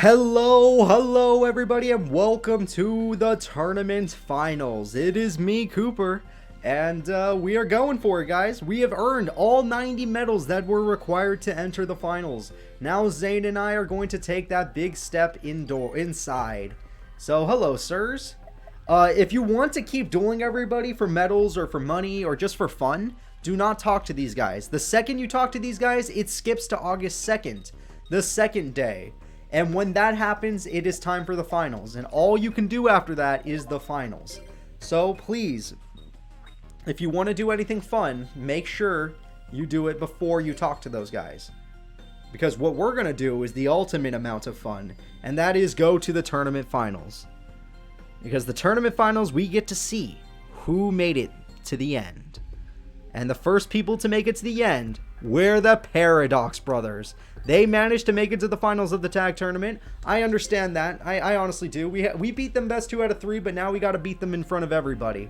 Hello everybody, and welcome to the tournament finals. It is me, Cooper, and we are going for it, guys. We have earned all 90 medals that were required to enter the finals. Now Zane and I are going to take that big step inside. So hello, sirs. If you want to keep dueling everybody for medals or for money or just for fun, do not talk to these guys. The second you talk to these guys, it skips to August 2nd, the second day. And when that happens, it is time for the finals. And all you can do after that is the finals. So please, if you want to do anything fun, make sure you do it before you talk to those guys. Because what we're going to do is the ultimate amount of fun. And that is go to the tournament finals. Because the tournament finals, we get to see who made it to the end. And the first people to make it to the end were the Paradox Brothers. They managed to make it to the finals of the tag tournament. I understand that. I honestly do. We beat them best 2 out of 3, but now we got to beat them in front of everybody.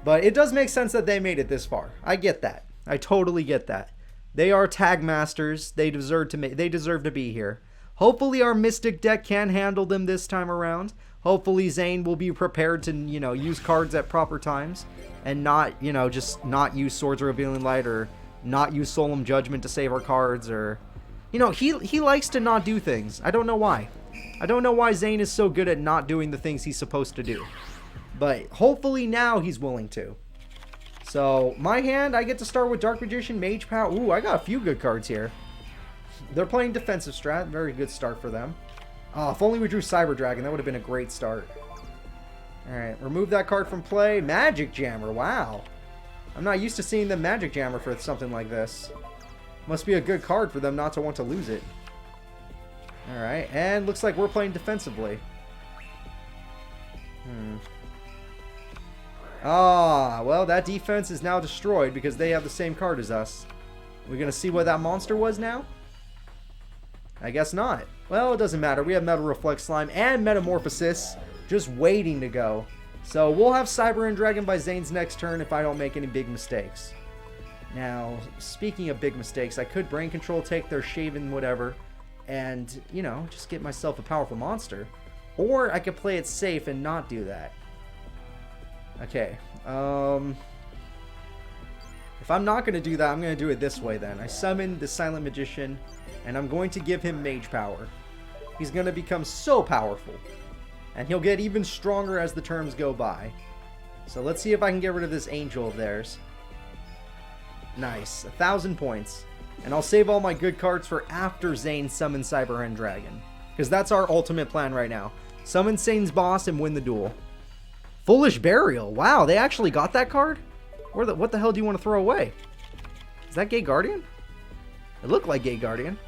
But it does make sense that they made it this far. I get that. I totally get that. They are tag masters. They deserve to be here. Hopefully our Mystic deck can handle them this time around. Hopefully Zane will be prepared to, use cards at proper times and not, just not use Swords of Revealing Light or not use Solemn Judgment to save our cards or... he likes to not do things. I don't know why. I don't know why Zane is so good at not doing the things he's supposed to do. But hopefully now he's willing to. So, my hand, I get to start with Dark Magician, Mage Power. Ooh, I got a few good cards here. They're playing defensive strat. Very good start for them. Oh, if only we drew Cyber Dragon, that would have been a great start. Alright, remove that card from play. Magic Jammer, wow. I'm not used to seeing the Magic Jammer for something like this. Must be a good card for them not to want to lose it. Alright, and looks like we're playing defensively. Ah, well, that defense is now destroyed because they have the same card as us. We're going to see what that monster was now? I guess not. Well, it doesn't matter. We have Metal Reflect Slime and Metamorphosis just waiting to go. So we'll have Cyber and Dragon by Zane's next turn if I don't make any big mistakes. Now, speaking of big mistakes, I could Brain Control, take their Shaven whatever, and, just get myself a powerful monster. Or I could play it safe and not do that. Okay, if I'm not going to do that, I'm going to do it this way then. I summon the Silent Magician, and I'm going to give him Mage Power. He's going to become so powerful. And he'll get even stronger as the turns go by. So let's see if I can get rid of this Angel of theirs. Nice. 1,000 points. And I'll save all my good cards for after Zane summons Cyber and Dragon. Because that's our ultimate plan right now. Summon Zane's boss and win the duel. Foolish Burial. Wow, they actually got that card? What the hell do you want to throw away? Is that Gay Guardian? It looked like Gay Guardian.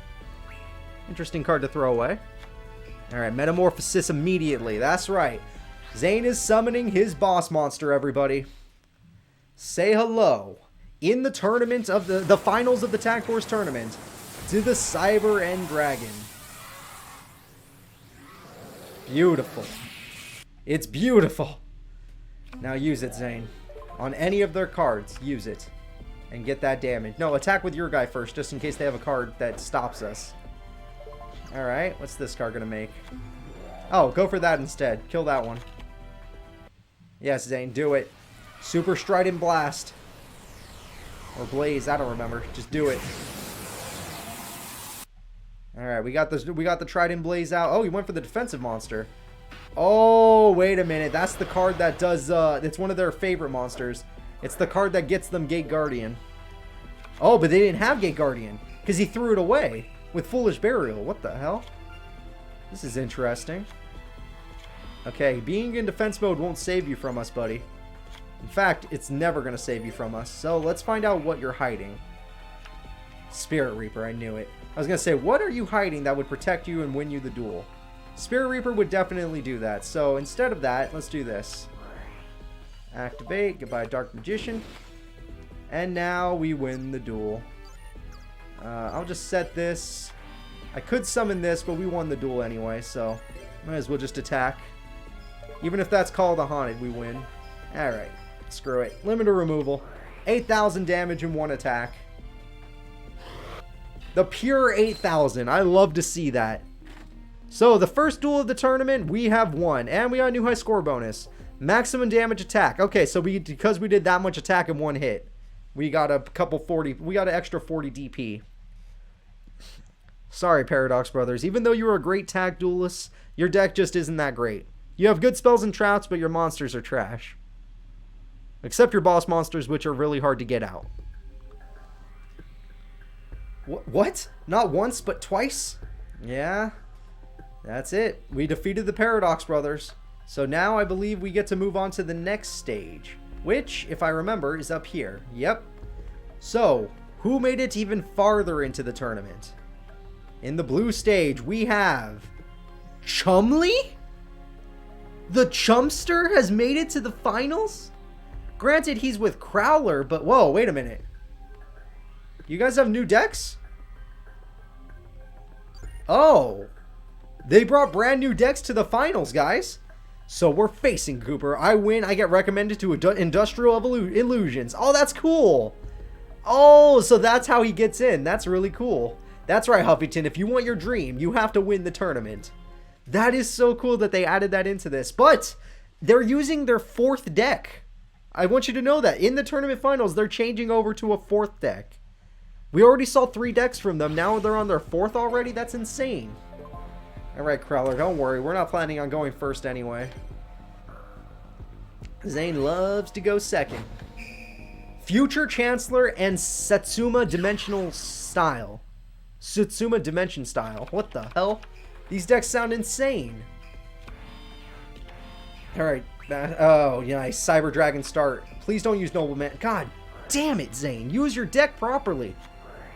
Interesting card to throw away. Alright, Metamorphosis immediately. That's right. Zane is summoning his boss monster, everybody. Say hello. In the tournament of the finals of the Tagforce tournament to the Cyber and Dragon. Beautiful. It's beautiful. Now use it, Zane. On any of their cards, use it. And get that damage. No, attack with your guy first, just in case they have a card that stops us. Alright, what's this card gonna make? Oh, go for that instead. Kill that one. Yes, Zane, do it. Super Strident Blast. Or Blaze, I don't remember. Just do it. Alright, we got the Trident Blaze out. Oh, he went for the defensive monster. Oh, wait a minute. That's the card that does, it's one of their favorite monsters. It's the card that gets them Gate Guardian. Oh, but they didn't have Gate Guardian. Because he threw it away with Foolish Burial. What the hell? This is interesting. Okay, being in defense mode won't save you from us, buddy. In fact, it's never going to save you from us. So let's find out what you're hiding. Spirit Reaper, I knew it. I was going to say, what are you hiding that would protect you and win you the duel? Spirit Reaper would definitely do that. So instead of that, let's do this. Activate, goodbye Dark Magician. And now we win the duel. I'll just set this. I could summon this, but we won the duel anyway, so might as well just attack. Even if that's called a haunted, we win. Alright, screw it. Limiter removal. 8,000 damage in one attack. The pure 8,000. I love to see that. So the first duel of the tournament, we have won. And we got a new high score bonus. Maximum damage attack. Okay, so because we did that much attack in one hit, we got a couple 40. We got an extra 40 DP. Sorry, Paradox Brothers. Even though you were a great tag duelist, your deck just isn't that great. You have good spells and traps, but your monsters are trash. Except your boss monsters, which are really hard to get out. What? Not once, but twice? Yeah. That's it. We defeated the Paradox Brothers. So now I believe we get to move on to the next stage. Which, if I remember, is up here. Yep. So, who made it even farther into the tournament? In the blue stage, we have... Chumley? The Chumster has made it to the finals? Granted, he's with Crowler, but whoa, wait a minute. You guys have new decks? Oh. They brought brand new decks to the finals, guys. So we're facing Cooper. I win. I get recommended to Industrial Illusions. Oh, that's cool. Oh, so that's how he gets in. That's really cool. That's right, Huffington. If you want your dream, you have to win the tournament. That is so cool that they added that into this. But they're using their 4th deck. I want you to know that. In the tournament finals, they're changing over to a 4th deck. We already saw 3 decks from them. Now they're on their 4th already? That's insane. Alright, Crowler, don't worry. We're not planning on going first anyway. Zane loves to go second. Future Chancellor and Satsuma Dimensional Style. Satsuma Dimension Style. What the hell? These decks sound insane. Alright. Oh, nice. Cyber Dragon start. Please don't use Nobleman. God damn it, Zane. Use your deck properly.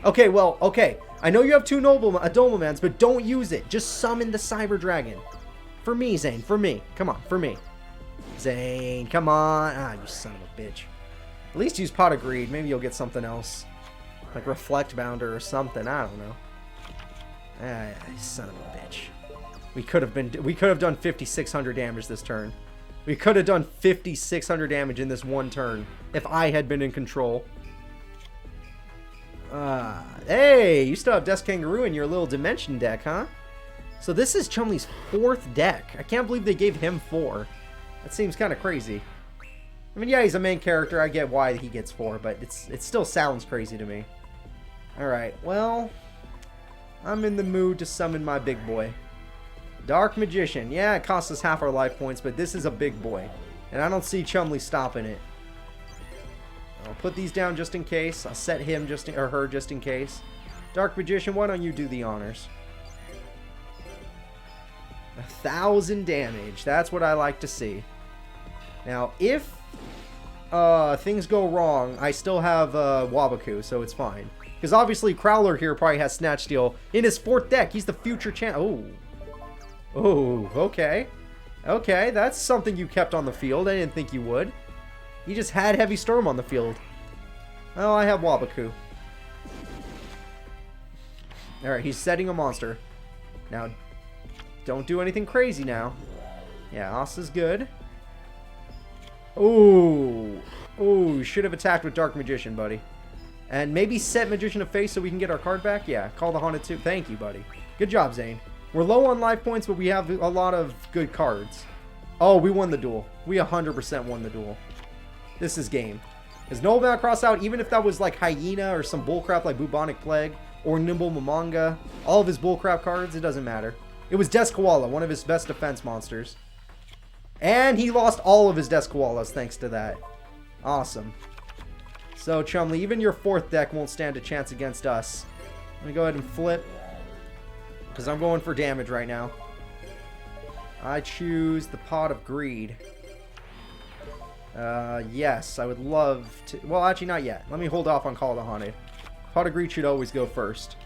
Okay, well, okay. I know you have 2 Noblemans, but don't use it. Just summon the Cyber Dragon. For me, Zane. For me. Come on, for me. Zane, come on. Ah, you son of a bitch. At least use Pot of Greed. Maybe you'll get something else. Like Reflect Bounder or something. I don't know. Ah, son of a bitch. We could have done 5,600 damage this turn. We could have done 5,600 damage in this one turn if I had been in control. Hey, you still have Death Kangaroo in your little Dimension deck, huh? So this is Chumley's 4th deck. I can't believe they gave him 4. That seems kind of crazy. I mean, yeah, he's a main character. I get why he gets 4, but it still sounds crazy to me. Alright, well, I'm in the mood to summon my big boy. Dark Magician. Yeah, it costs us half our life points, but this is a big boy. And I don't see Chumley stopping it. I'll put these down just in case. I'll set him or her just in case. Dark Magician, why don't you do the honors? 1,000 damage. That's what I like to see. Now, if things go wrong, I still have Wabaku, so it's fine. Because obviously Crowler here probably has Snatch Steal in his 4th deck. He's the future champ. Oh. Oh, okay. Okay, that's something you kept on the field. I didn't think you would. You just had Heavy Storm on the field. Oh, I have Wabaku. Alright, he's setting a monster. Now, don't do anything crazy now. Yeah, Os is good. Ooh. Ooh, should have attacked with Dark Magician, buddy. And maybe set Magician of Face so we can get our card back? Yeah, call the Haunted too. Thank you, buddy. Good job, Zane. We're low on life points, but we have a lot of good cards. Oh, we won the duel. We 100% won the duel. This is game. Is Nobleman cross out, even if that was like Hyena or some bullcrap like Bubonic Plague or Nimble Momonga, all of his bullcrap cards, it doesn't matter. It was Deathkoala, one of his best defense monsters. And he lost all of his Deathkoalas thanks to that. Awesome. So, Chumley, even your 4th deck won't stand a chance against us. Let me go ahead and flip. Because I'm going for damage right now. I choose the Pot of Greed. Yes, I would love to... Well, actually, not yet. Let me hold off on Call of the Haunted. Pot of Greed should always go first.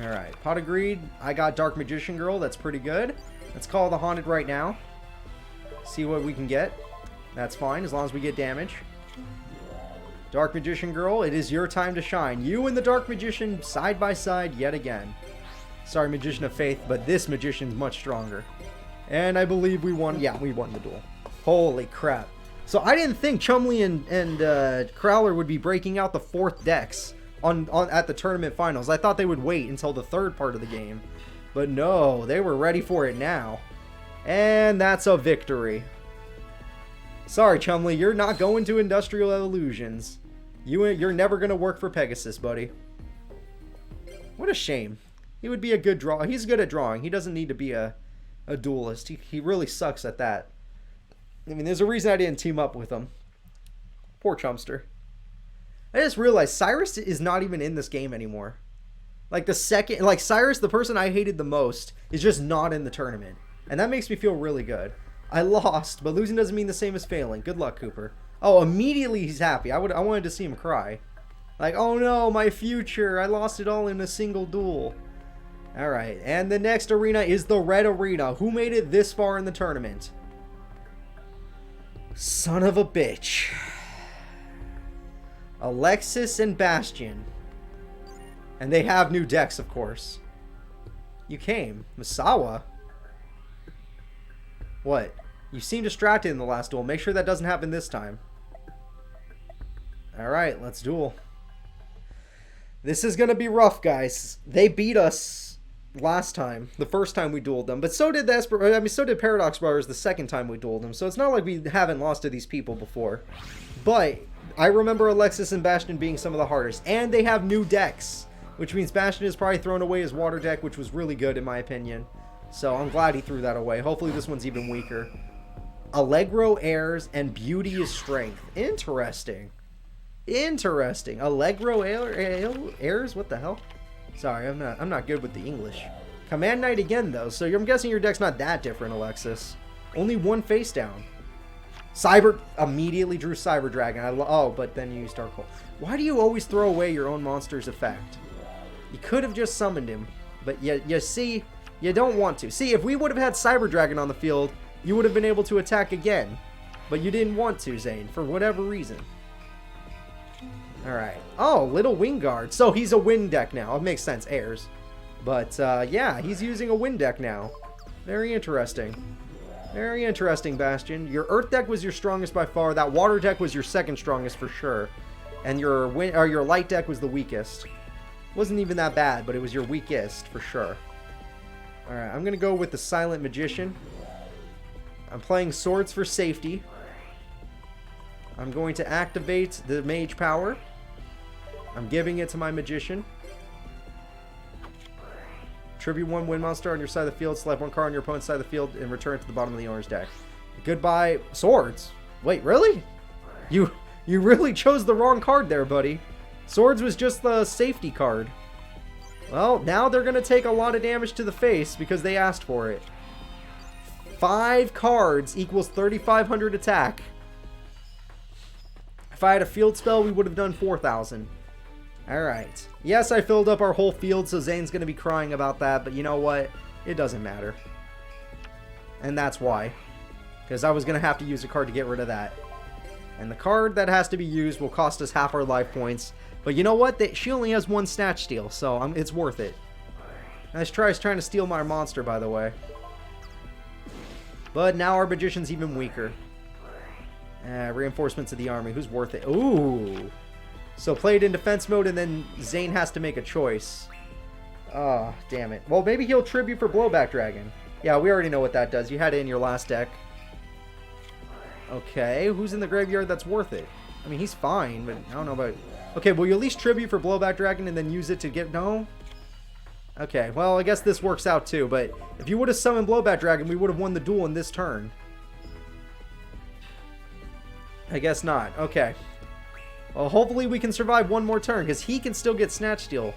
Alright, Pot of Greed. I got Dark Magician Girl. That's pretty good. Let's Call of the Haunted right now. See what we can get. That's fine, as long as we get damage. Dark Magician Girl, it is your time to shine. You and the Dark Magician side by side yet again. Sorry, Magician of Faith, but this Magician's much stronger. And I believe we won. Yeah, we won the duel. Holy crap. So I didn't think Chumley and Crowler would be breaking out the 4th decks at the tournament finals. I thought they would wait until the 3rd part of the game. But no, they were ready for it now. And that's a victory. Sorry, Chumley, you're not going to Industrial Illusions. You're never going to work for Pegasus, buddy. What a shame. He would be a good draw. He's good at drawing. He doesn't need to be a duelist. He really sucks at that. I mean, there's a reason I didn't team up with him. Poor Chumster. I just realized Cyrus is not even in this game anymore. Like Cyrus, the person I hated the most, is just not in the tournament. And that makes me feel really good. I lost, but losing doesn't mean the same as failing. Good luck, Cooper. Oh, immediately he's happy. I wanted to see him cry. Like, oh no, my future. I lost it all in a single duel. Alright, and the next arena is the Red Arena. Who made it this far in the tournament? Son of a bitch. Alexis and Bastion. And they have new decks, of course. You came. Misawa? What? You seemed distracted in the last duel. Make sure that doesn't happen this time. Alright, let's duel. This is going to be rough, guys. They beat us last time, the first time we dueled them. But so did so did Paradox Brothers the second time we dueled them. So it's not like we haven't lost to these people before. But I remember Alexis and Bastion being some of the hardest. And they have new decks, which means Bastion has probably thrown away his water deck, which was really good in my opinion. So I'm glad he threw that away. Hopefully this one's even weaker. Allegro Airs and Beauty is Strength. Interesting. Interesting. Allegro Airs? What the hell? Sorry, I'm not good with the English. Command Knight again, though. So I'm guessing your deck's not that different, Alexis. Only one face down. Cyber immediately drew Cyber Dragon. Oh, but then you used Dark Hole. Why do you always throw away your own monster's effect? You could have just summoned him, but you see, you don't want to. See, if we would have had Cyber Dragon on the field, you would have been able to attack again, but you didn't want to, Zane, for whatever reason. Alright. Oh, Little Wingard. So he's a wind deck now. It makes sense, airs. But, yeah, he's using a wind deck now. Very interesting. Very interesting, Bastion. Your Earth deck was your strongest by far. That Water deck was your second strongest for sure. And your Light deck was the weakest. Wasn't even that bad, but it was your weakest for sure. Alright, I'm going to go with the Silent Magician. I'm playing Swords for safety. I'm going to activate the Mage Power. I'm giving it to my Magician. Tribute 1 Wind Monster on your side of the field. Select 1 card on your opponent's side of the field and return it to the bottom of the owner's deck. Goodbye, Swords. Wait, really? You really chose the wrong card there, buddy. Swords was just the safety card. Well, now they're going to take a lot of damage to the face because they asked for it. 5 cards equals 3,500 attack. If I had a field spell, we would have done 4,000. Alright. Yes, I filled up our whole field, so Zane's going to be crying about that, but you know what? It doesn't matter. And that's why. Because I was going to have to use a card to get rid of that. And the card that has to be used will cost us half our life points. But you know what? She only has 1 Snatch Steal, so it's worth it. Nice try, trying to steal my monster, by the way. But now our Magician's even weaker. Reinforcements of the army. Who's worth it? Ooh. So play it in defense mode, and then Zane has to make a choice. Oh, damn it. Well, maybe he'll tribute for Blowback Dragon. Yeah, we already know what that does. You had it in your last deck. Okay, who's in the graveyard that's worth it? I mean, he's fine, but I don't know about... Okay, will you at least tribute for Blowback Dragon and then use it to get... No? Okay, well, I guess this works out too, but if you would have summoned Blowback Dragon, we would have won the duel in this turn. I guess not. Okay. Well, hopefully we can survive one more turn, because he can still get Snatch Steal.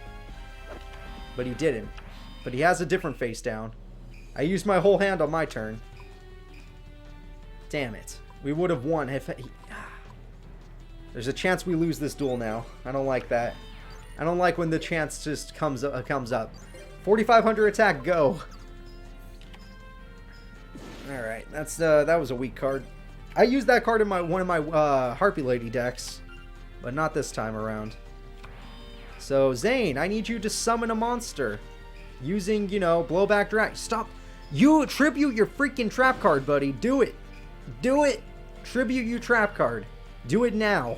But he didn't. But he has a different face down. I used my whole hand on my turn. Damn it. We would have won if... There's a chance we lose this duel now. I don't like that. I don't like when the chance just comes up. 4,500 attack, go. Alright, that was a weak card. I used that card in one of my Harpy Lady decks, but not this time around. So, Zane, I need you to summon a monster using, you know, Blowback Dragon. Stop. You tribute your freaking trap card, buddy. Do it. Do it. Tribute your trap card. Do it now.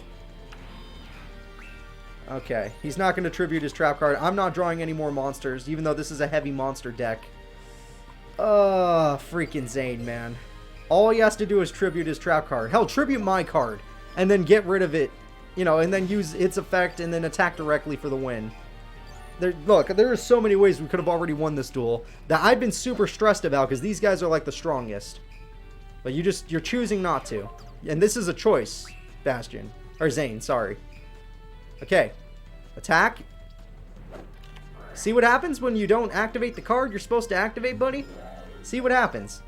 Okay, he's not going to tribute his trap card. I'm not drawing any more monsters, even though this is a heavy monster deck. Freaking Zane, man. All he has to do is tribute his trap card. Hell, tribute my card, and then get rid of it, you know, and then use its effect, and then attack directly for the win. Look, there are so many ways we could have already won this duel that I've been super stressed about, because these guys are like the strongest. But you're choosing not to. And this is a choice, Bastion. Or Zane, sorry. Okay. Attack. See what happens when you don't activate the card you're supposed to activate, buddy? See what happens.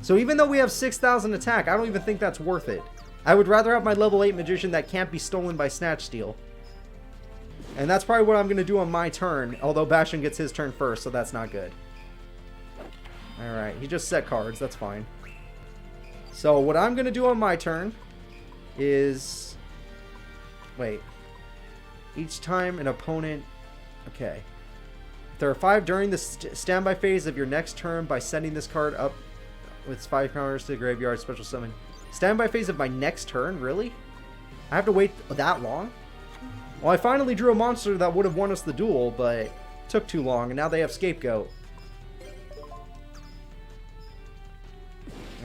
So even though we have 6,000 attack, I don't even think that's worth it. I would rather have my level 8 magician that can't be stolen by Snatch Steal. And that's probably what I'm going to do on my turn, although Bastion gets his turn first, so that's not good. Alright, he just set cards, that's fine. So what I'm going to do on my turn is... Wait. Each time an opponent... Okay. There are 5 during the standby phase of your next turn by sending this card up with 5 counters to the graveyard, special summon. Standby phase of my next turn? Really? I have to wait that long? Well, I finally drew a monster that would have won us the duel, but it took too long, and now they have Scapegoat.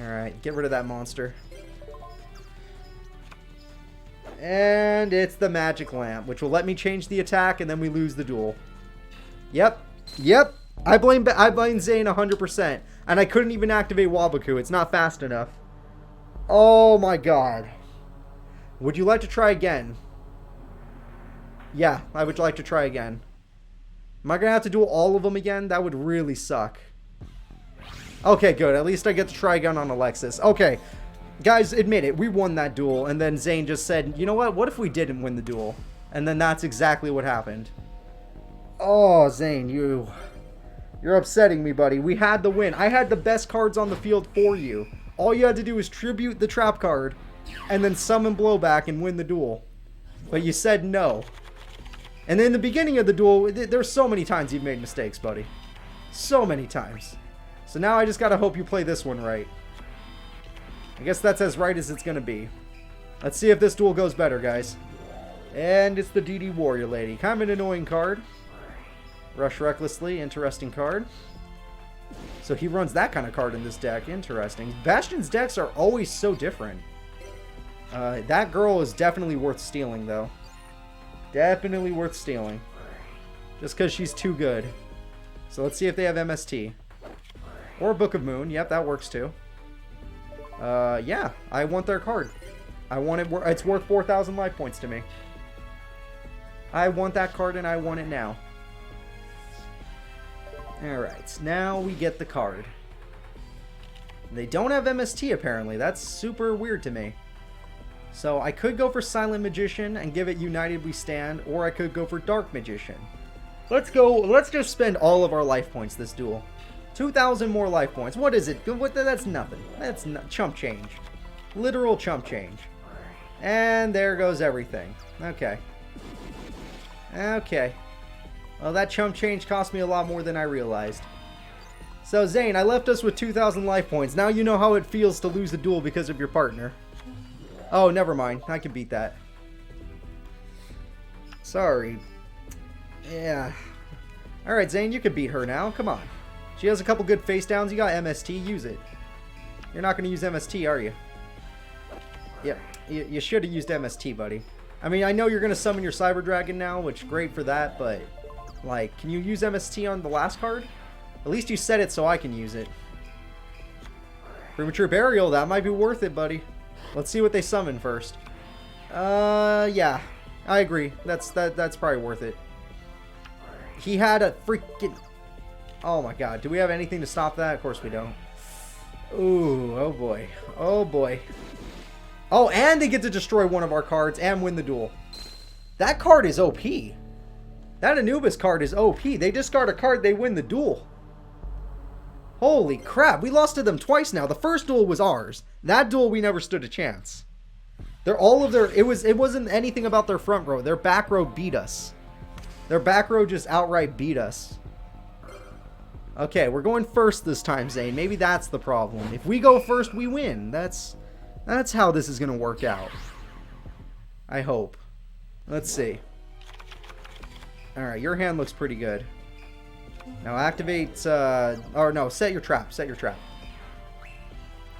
Alright, get rid of that monster. And it's the Magic Lamp, which will let me change the attack, and then we lose the duel. Yep. Yep. I blame Zane 100%. And I couldn't even activate Wabaku. It's not fast enough. Oh my god. Would you like to try again? Yeah, I would like to try again. Am I going to have to do all of them again? That would really suck. Okay, good. At least I get to try again on Alexis. Okay. Guys, admit it. We won that duel. And then Zane just said, you know what? What if we didn't win the duel? And then that's exactly what happened. Oh, Zane, you're upsetting me, buddy. We had the win. I had the best cards on the field for you. All you had to do was tribute the trap card and then summon blowback and win the duel. But you said no. And in the beginning of the duel, there's so many times you've made mistakes, buddy. So many times. So now I just gotta hope you play this one right. I guess that's as right as it's gonna be. Let's see if this duel goes better, guys. And it's the DD Warrior Lady. Kind of an annoying card. Rush Recklessly, interesting card. So he runs that kind of card in this deck. Interesting. Bastion's decks are always so different. That girl is definitely worth stealing, though. Definitely worth stealing. Just because she's too good. So let's see if they have MST. Or Book of Moon. Yep, that works too. Yeah, I want their card. I want it. It's worth 4,000 life points to me. I want that card and I want it now. Alright, now we get the card. They don't have MST apparently. That's super weird to me. So I could go for Silent Magician and give it United We Stand, or I could go for Dark Magician. Let's go. Let's just spend all of our life points this duel. 2,000 more life points. What is it? That's nothing. That's chump change. Literal chump change. And there goes everything. Okay. Okay. Well, that chump change cost me a lot more than I realized. So, Zane, I left us with 2,000 life points. Now you know how it feels to lose a duel because of your partner. Oh, never mind. I can beat that. Sorry. Yeah. Alright, Zane, you can beat her now. Come on. She has a couple good face downs. You got MST. Use it. You're not going to use MST, are you? Yep. You should have used MST, buddy. I mean, I know you're going to summon your Cyber Dragon now, which great for that, but... Like, can you use MST on the last card? At least you set it so I can use it. Premature Burial, that might be worth it, buddy. Let's see what they summon first. Yeah. I agree. That's probably worth it. He had a freaking... Oh my god. Do we have anything to stop that? Of course we don't. Ooh, oh boy. Oh boy. Oh, and they get to destroy one of our cards and win the duel. That card is OP. That Anubis card is OP. They discard a card, they win the duel. Holy crap, we lost to them twice now. The first duel was ours. That duel we never stood a chance. They're all of their... It wasn't anything about their front row. Their back row beat us. Their back row just outright beat us. Okay, we're going first this time, Zane. Maybe that's the problem. If we go first, we win. That's how this is going to work out. I hope. Let's see. Alright, your hand looks pretty good. Now activate, or no, set your trap. Set your trap.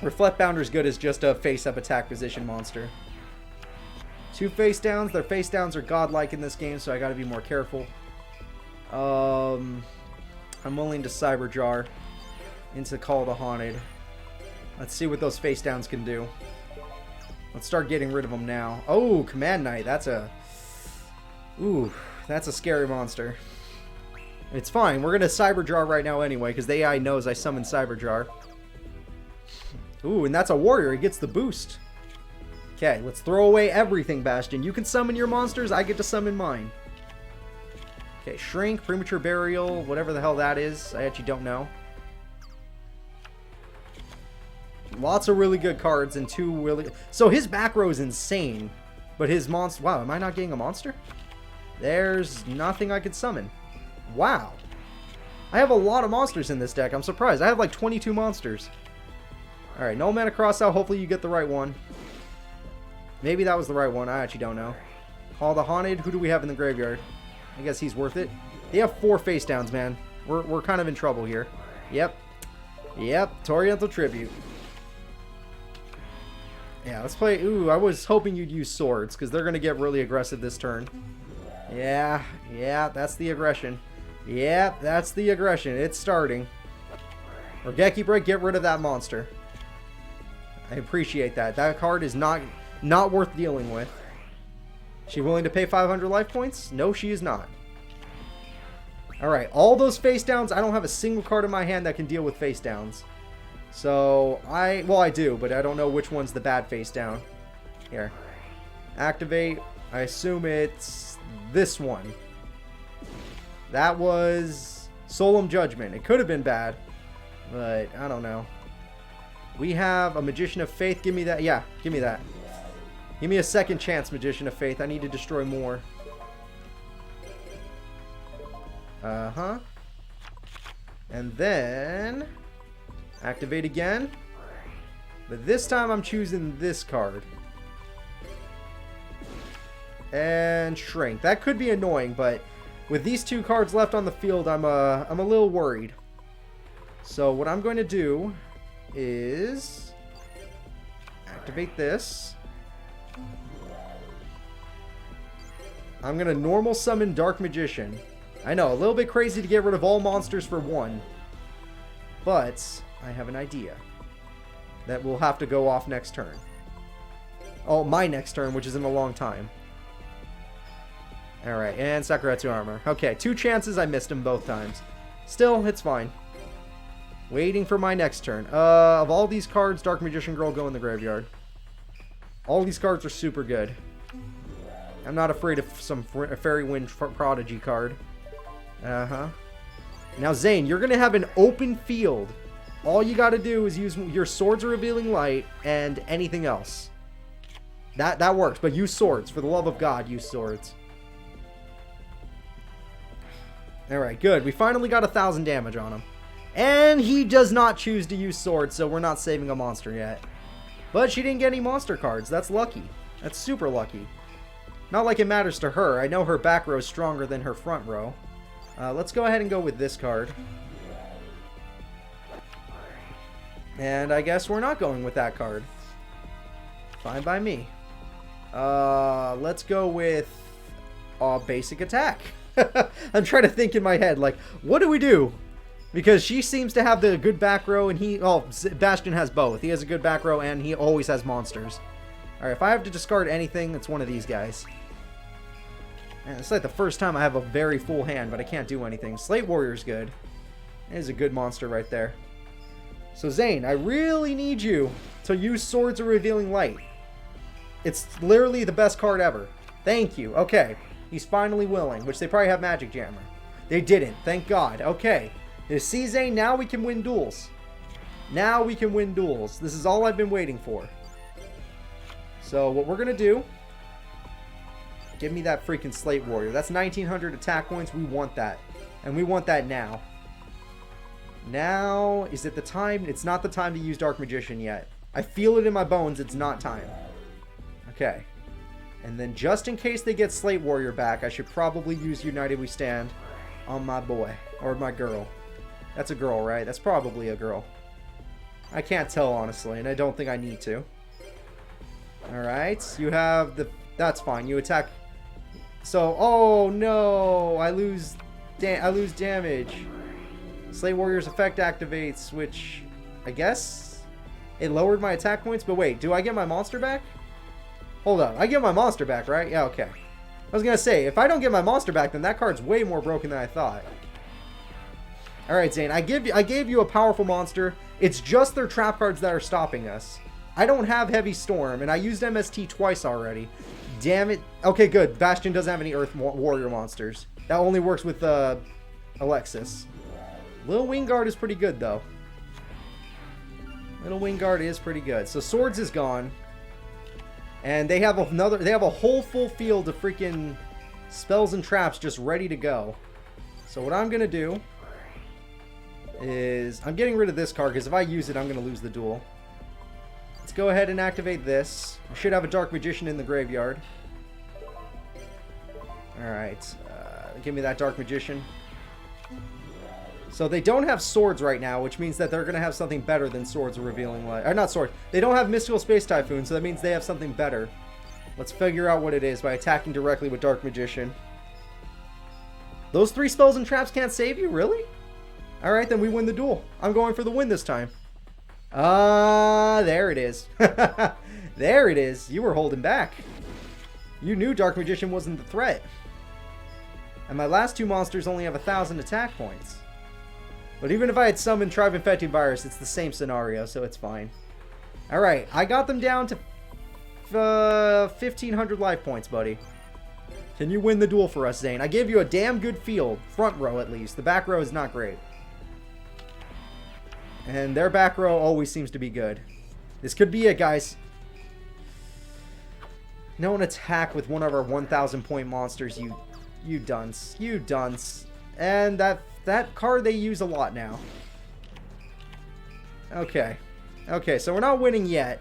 Reflect Bounder's good as just a face-up attack position monster. 2 face downs. Their face downs are godlike in this game, so I gotta be more careful. I'm willing to Cyber Jar into Call the Haunted. Let's see what those face downs can do. Let's start getting rid of them now. Oh, Command Knight. That's a... Ooh, that's a scary monster. It's fine. We're going to Cyber Jar right now anyway, because the AI knows I summoned Cyber Jar. Ooh, and that's a warrior. He gets the boost. Okay, let's throw away everything, Bastion. You can summon your monsters. I get to summon mine. Okay, Shrink, Premature Burial, whatever the hell that is. I actually don't know. Lots of really good cards and 2 really... So his back row is insane. But his monster... Wow, am I not getting a monster? There's nothing I could summon. Wow. I have a lot of monsters in this deck. I'm surprised. I have like 22 monsters. Alright, no mana crossout. Hopefully you get the right one. Maybe that was the right one. I actually don't know. Call the Haunted. Who do we have in the graveyard? I guess he's worth it. They have 4 face downs, man. We're kind of in trouble here. Yep. Yep. Toriental Tribute. Yeah, let's play... Ooh, I was hoping you'd use swords, because they're going to get really aggressive this turn. Yeah, that's the aggression. Yeah, that's the aggression. It's starting. Regeki Break, get rid of that monster. I appreciate that. That card is not worth dealing with. She willing to pay 500 life points? No, she is not. Alright, all those face downs, I don't have a single card in my hand that can deal with face downs. So, well, I do, but I don't know which one's the bad face down. Here. Activate. I assume it's this one. That was Solemn Judgment. It could have been bad, but I don't know. We have a Magician of Faith. Give me that. Yeah, give me that. Give me a second chance, Magician of Faith. I need to destroy more. Uh-huh. And then... activate again. But this time I'm choosing this card. And Shrink. That could be annoying, but with these 2 cards left on the field, I'm a little worried. So what I'm going to do is activate this. I'm going to normal summon Dark Magician. I know, a little bit crazy to get rid of all monsters for 1. But I have an idea that will have to go off next turn. Oh, my next turn, which is in a long time. Alright, and Sakuretsu Armor. Okay, 2 chances, I missed them both times. Still, it's fine. Waiting for my next turn. Of all these cards, Dark Magician Girl, go in the graveyard. All these cards are super good. I'm not afraid of some Fairy Wind Prodigy card. Uh-huh. Now, Zane, you're going to have an open field. All you got to do is use your Swords of Revealing Light and anything else. That works, but use swords. For the love of God, use swords. Alright, good. We finally got 1,000 damage on him. And he does not choose to use swords, so we're not saving a monster yet. But she didn't get any monster cards. That's lucky. That's super lucky. Not like it matters to her. I know her back row is stronger than her front row. Let's go ahead and go with this card. And I guess we're not going with that card. Fine by me. Let's go with basic attack. I'm trying to think in my head, like, what do we do? Because she seems to have the good back row, and Bastion has both. He has a good back row, and he always has monsters. Alright, if I have to discard anything, it's one of these guys. Man, it's like the first time I have a very full hand, but I can't do anything. Slate Warrior's good. It is a good monster right there. So, Zane, I really need you to use Swords of Revealing Light. It's literally the best card ever. Thank you. Okay. He's finally willing, which they probably have Magic Jammer. They didn't. Thank God. Okay. See, Zane, now we can win duels. Now we can win duels. This is all I've been waiting for. So, what we're going to do... Give me that freaking Slate Warrior. That's 1,900 attack points. We want that. And we want that now. Now, is it the time? It's not the time to use Dark Magician yet. I feel it in my bones. It's not time. Okay. And then just in case they get Slate Warrior back, I should probably use United We Stand on my boy. Or my girl. That's a girl, right? That's probably a girl. I can't tell, honestly, and I don't think I need to. Alright, you have the... That's fine, you attack... So, oh no! I lose damage. Slate Warrior's effect activates, which... I guess? It lowered my attack points, but wait, do I get my monster back? Hold on, I get my monster back, right? Yeah, okay. I was gonna say, if I don't get my monster back, then that card's way more broken than I thought. Alright, Zane, I gave you a powerful monster. It's just their trap cards that are stopping us. I don't have Heavy Storm, and I used MST twice already. Damn it. Okay, good. Bastion doesn't have any Earth Warrior monsters. That only works with Alexis. Little Wingguard is pretty good, though. Little Wingguard is pretty good. So Swords is gone. And they have a whole full field of freaking spells and traps just ready to go. So what I'm going to do is I'm getting rid of this card because if I use it, I'm going to lose the duel. Let's go ahead and activate this. I should have a Dark Magician in the graveyard. Alright. Give me that Dark Magician. So they don't have swords right now, which means that they're going to have something better than Swords or Revealing Light. Or not swords. They don't have Mystical Space Typhoon, so that means they have something better. Let's figure out what it is by attacking directly with Dark Magician. Those 3 spells and traps can't save you? Really? Alright, then we win the duel. I'm going for the win this time. There it is. There it is. You were holding back. You knew Dark Magician wasn't the threat. And my last 2 monsters only have 1,000 attack points. But even if I had summoned Tribe Infecting Virus, it's the same scenario, so it's fine. Alright, I got them down to 1,500 life points, buddy. Can you win the duel for us, Zane? I gave you a damn good field. Front row, at least. The back row is not great. And their back row always seems to be good. This could be it, guys. No one attack with one of our 1,000 point monsters, you dunce. You dunce. And that card they use a lot now. Okay. Okay, so we're not winning yet.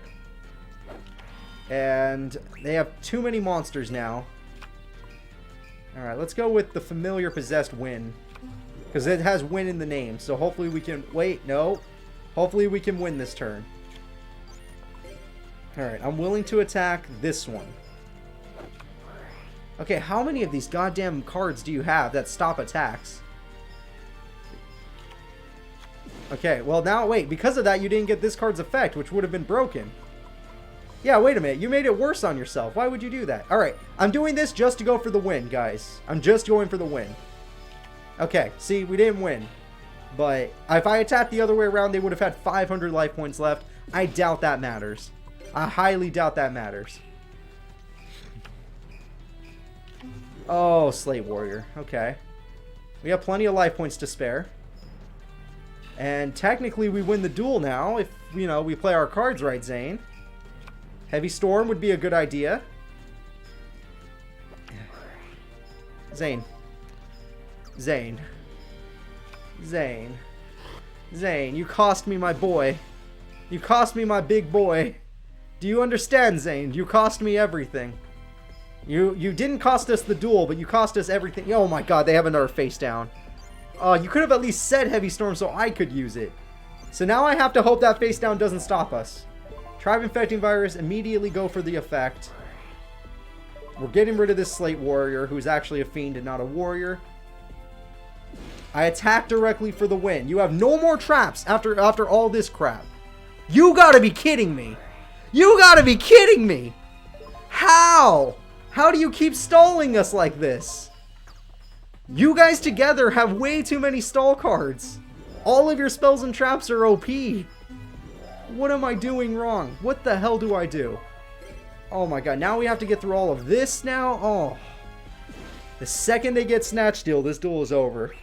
And they have too many monsters now. Alright, let's go with the Familiar Possessed Win. Because it has win in the name. So hopefully we can... Wait, no. Hopefully we can win this turn. Alright, I'm willing to attack this one. Okay, how many of these goddamn cards do you have that stop attacks? Okay, well now, wait, because of that you didn't get this card's effect, which would have been broken. Yeah, wait a minute, you made it worse on yourself. Why would you do that? Alright, I'm doing this just to go for the win, guys. I'm just going for the win. Okay, see, we didn't win. But if I attacked the other way around, they would have had 500 life points left. I doubt that matters. I highly doubt that matters. Oh, Slate Warrior. Okay. We have plenty of life points to spare. And technically we win the duel now if, you know, we play our cards right, Zane. Heavy Storm would be a good idea. Zane. Zane. Zane. Zane, you cost me my boy. You cost me my big boy. Do you understand, Zane? You cost me everything. You didn't cost us the duel, but you cost us everything. Oh my god, they have another face down. You could have at least said Heavy Storm so I could use it. So now I have to hope that face down doesn't stop us. Tribe Infecting Virus, immediately go for the effect. We're getting rid of this Slate Warrior, who's actually a fiend and not a warrior. I attack directly for the win. You have no more traps after all this crap. You gotta be kidding me. You gotta be kidding me. How? How do you keep stalling us like this? You guys together have way too many stall cards. All of your spells and traps are OP. What am I doing wrong? What the hell do I do? Oh my god, now we have to get through all of this now? Oh. The second they get Snatch Steal, this duel is over.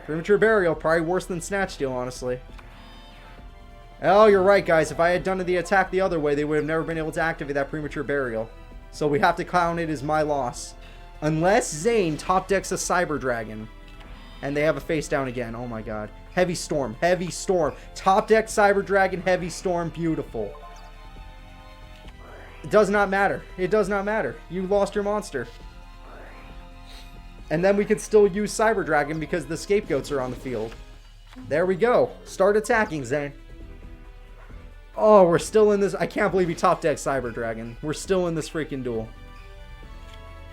Premature Burial, probably worse than Snatch Steal, honestly. Oh, you're right, guys. If I had done the attack the other way, they would have never been able to activate that Premature Burial. So we have to count it as my loss. Unless Zane top decks a Cyber Dragon. And they have a face down again. Oh my god. Heavy Storm. Heavy Storm. Top deck Cyber Dragon. Heavy Storm. Beautiful. It does not matter. It does not matter. You lost your monster. And then we could still use Cyber Dragon because the scapegoats are on the field. There we go. Start attacking, Zane. Oh, we're still in this. I can't believe he top decked Cyber Dragon. We're still in this freaking duel.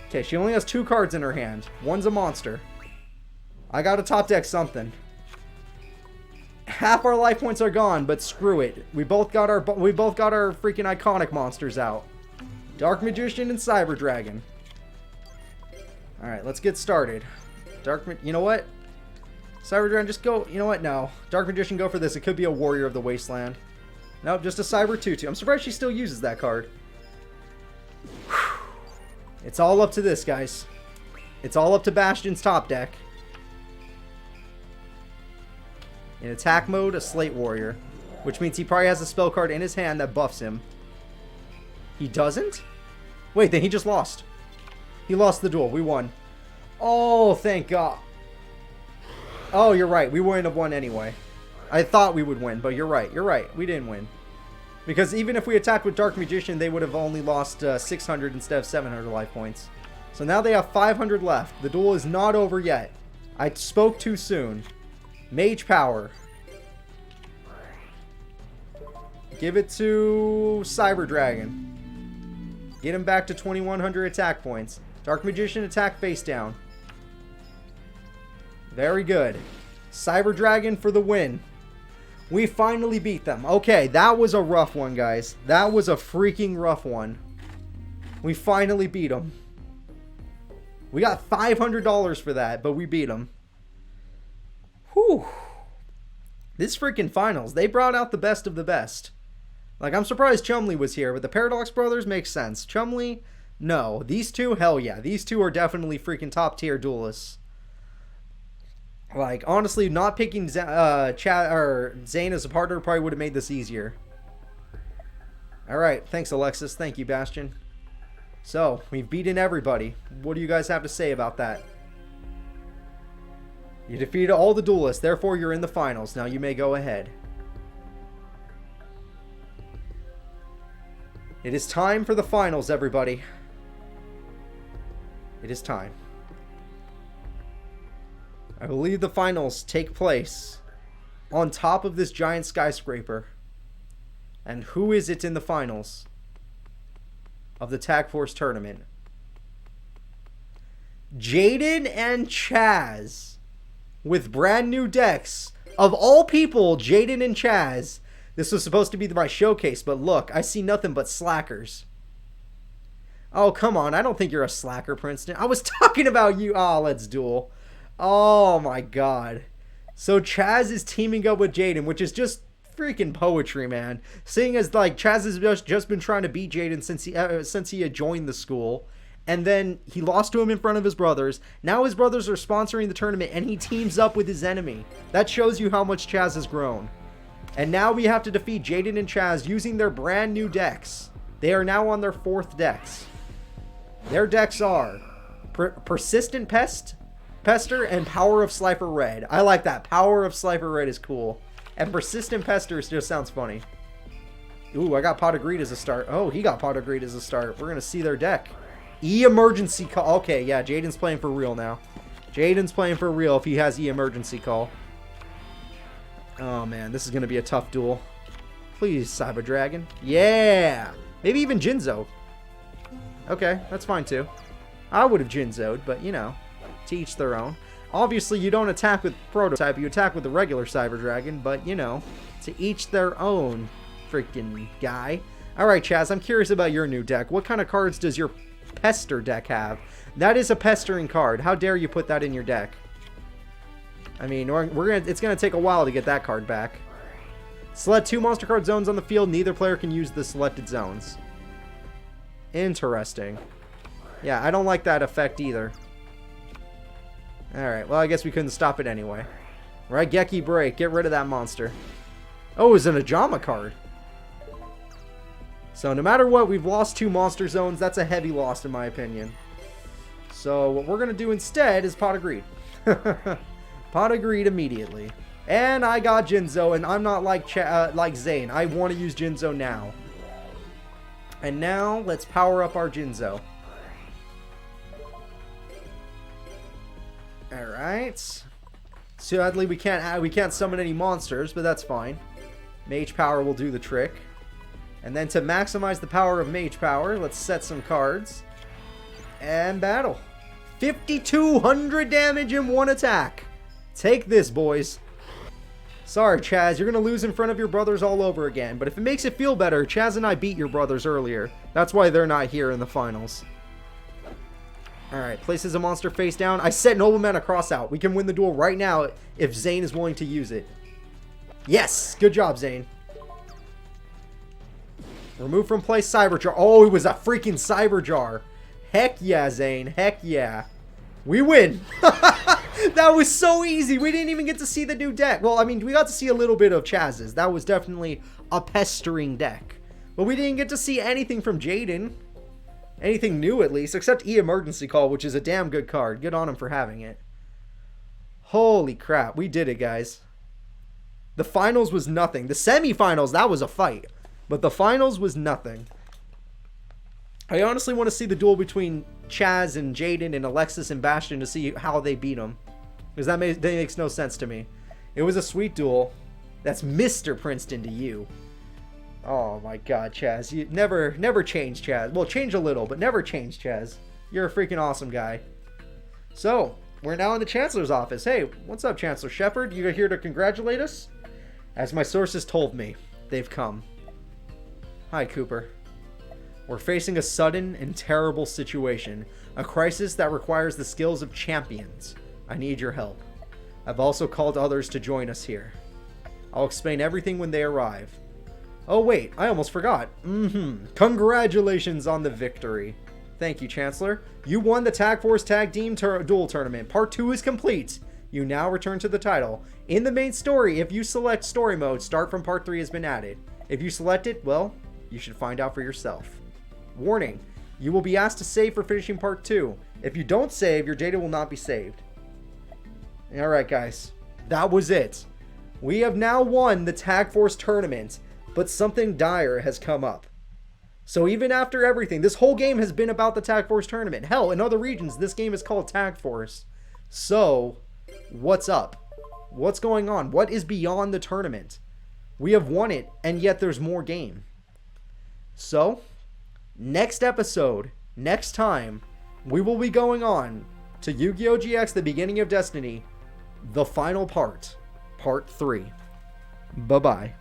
Okay, she only has 2 cards in her hand. One's a monster. I gotta top deck something. Half our life points are gone, but screw it. We both got our freaking iconic monsters out. Dark Magician and Cyber Dragon. All right, let's get started. You know what? Cyber Dragon, just go. You know what? No. Dark Magician, go for this. It could be a Warrior of the Wasteland. Nope, just a Cyber 2/2. I'm surprised she still uses that card. Whew. It's all up to this, guys. It's all up to Bastion's top deck. In attack mode, a Slate Warrior. Which means he probably has a spell card in his hand that buffs him. He doesn't? Wait, then he just lost. He lost the duel. We won. Oh, thank God. Oh, you're right. We wouldn't have won anyway. I thought we would win, but you're right. You're right. We didn't win. Because even if we attacked with Dark Magician, they would have only lost 600 instead of 700 life points. So now they have 500 left. The duel is not over yet. I spoke too soon. Mage Power. Give it to Cyber Dragon. Get him back to 2100 attack points. Dark Magician, attack face down. Very good. Cyber Dragon for the win. We finally beat them. Okay, that was a rough one, guys. That was a freaking rough one. We finally beat them. We got $500 for that, but we beat them. Whew. This freaking finals, they brought out the best of the best. Like, I'm surprised Chumley was here, but the Paradox Brothers makes sense. Chumley, no. These two, hell yeah. These two are definitely freaking top tier duelists. Like, honestly, not picking Zane as a partner probably would have made this easier. Alright, thanks Alexis. Thank you, Bastion. So, we've beaten everybody. What do you guys have to say about that? You defeated all the duelists, therefore you're in the finals. Now you may go ahead. It is time for the finals, everybody. It is time. I believe the finals take place on top of this giant skyscraper. And who is it in the finals of the Tagforce tournament? Jaden and Chaz with brand new decks. Of all people, Jaden and Chaz. This was supposed to be my showcase, but look, I see nothing but slackers. Oh, come on. I don't think you're a slacker, Princeton. I was talking about you. Oh, let's duel. Oh, my God. So Chaz is teaming up with Jaden, which is just freaking poetry, man. Seeing as, like, Chaz has just been trying to beat Jaden since he had joined the school. And then he lost to him in front of his brothers. Now his brothers are sponsoring the tournament, and he teams up with his enemy. That shows you how much Chaz has grown. And now we have to defeat Jaden and Chaz using their brand new decks. They are now on their 4th decks. Their decks are Persistent Pester and Power of Slifer Red. I like that. Power of Slifer Red is cool. And Persistent Pester just sounds funny. Ooh, I got Pot of Greed as a start. Oh, he got Pot of Greed as a start. We're going to see their deck. E-Emergency Call. Okay, yeah, Jaden's playing for real now. Jaden's playing for real if he has E-Emergency Call. Oh, man, this is going to be a tough duel. Please, Cyber Dragon. Yeah! Maybe even Jinzo. Okay, that's fine, too. I would have Jinzo'd, but, you know, to each their own. Obviously, you don't attack with Prototype. You attack with the regular Cyber Dragon, but, you know, to each their own, freaking guy. All right, Chaz, I'm curious about your new deck. What kind of cards does your Pester deck have? That is a pestering card. How dare you put that in your deck? I mean, it's gonna take a while to get that card back. Select 2 monster card zones on the field. Neither player can use the selected zones. Interesting. Yeah, I don't like that effect either. Alright, well, I guess we couldn't stop it anyway. Right, Geki Break. Get rid of that monster. Oh, it's an Ajama card. So, no matter what, we've lost 2 monster zones. That's a heavy loss, in my opinion. So, what we're going to do instead is Pot of Greed. Pot of Greed immediately. And I got Jinzo, and I'm not like Zane. I want to use Jinzo now. And now, let's power up our Jinzo. Alright. Sadly, we can't summon any monsters, but that's fine. Mage Power will do the trick. And then to maximize the power of Mage Power, let's set some cards. And battle. 5,200 damage in one attack. Take this, boys. Sorry, Chaz, you're going to lose in front of your brothers all over again. But if it makes it feel better, Chaz and I beat your brothers earlier. That's why they're not here in the finals. Alright, places a monster face down. I set Nobleman a cross out. We can win the duel right now if Zane is willing to use it. Yes! Good job, Zane. Remove from play Cyberjar. Oh, it was a freaking Cyberjar. Heck yeah, Zane. Heck yeah. We win. That was so easy. We didn't even get to see the new deck. Well, I mean, we got to see a little bit of Chaz's. That was definitely a pestering deck. But we didn't get to see anything from Jaden. Anything new, at least. Except E-Emergency Call, which is a damn good card. Good on him for having it. Holy crap. We did it, guys. The finals was nothing. The semifinals, that was a fight. But the finals was nothing. I honestly want to see the duel between Chaz and Jaden and Alexis and Bastion to see how they beat them. Because that makes no sense to me. It was a sweet duel. That's Mr. Princeton to you. Oh my god, Chaz. You never change, Chaz. Well, change a little, but never change, Chaz. You're a freaking awesome guy. So, we're now in the Chancellor's office. Hey, what's up, Chancellor Shepard? You here to congratulate us? As my sources told me, they've come. Hi, Cooper. We're facing a sudden and terrible situation. A crisis that requires the skills of champions. I need your help. I've also called others to join us here. I'll explain everything when they arrive. Oh wait, I almost forgot. Congratulations on the victory. Thank you, Chancellor. You won the Tagforce Tag Team Duel Tournament. Part 2 is complete. You now return to the title. In the main story, if you select Story Mode, Start from Part 3 has been added. If you select it, well, you should find out for yourself. Warning, you will be asked to save for finishing Part 2. If you don't save, your data will not be saved. Alright, guys. That was it. We have now won the Tagforce Tournament, but something dire has come up. So even after everything, this whole game has been about the Tagforce Tournament. Hell, in other regions, this game is called Tagforce. So, what's up? What's going on? What is beyond the tournament? We have won it, and yet there's more game. So, next episode, next time, we will be going on to Yu-Gi-Oh! GX, The Beginning of Destiny, the final part, Part 3. Bye-bye.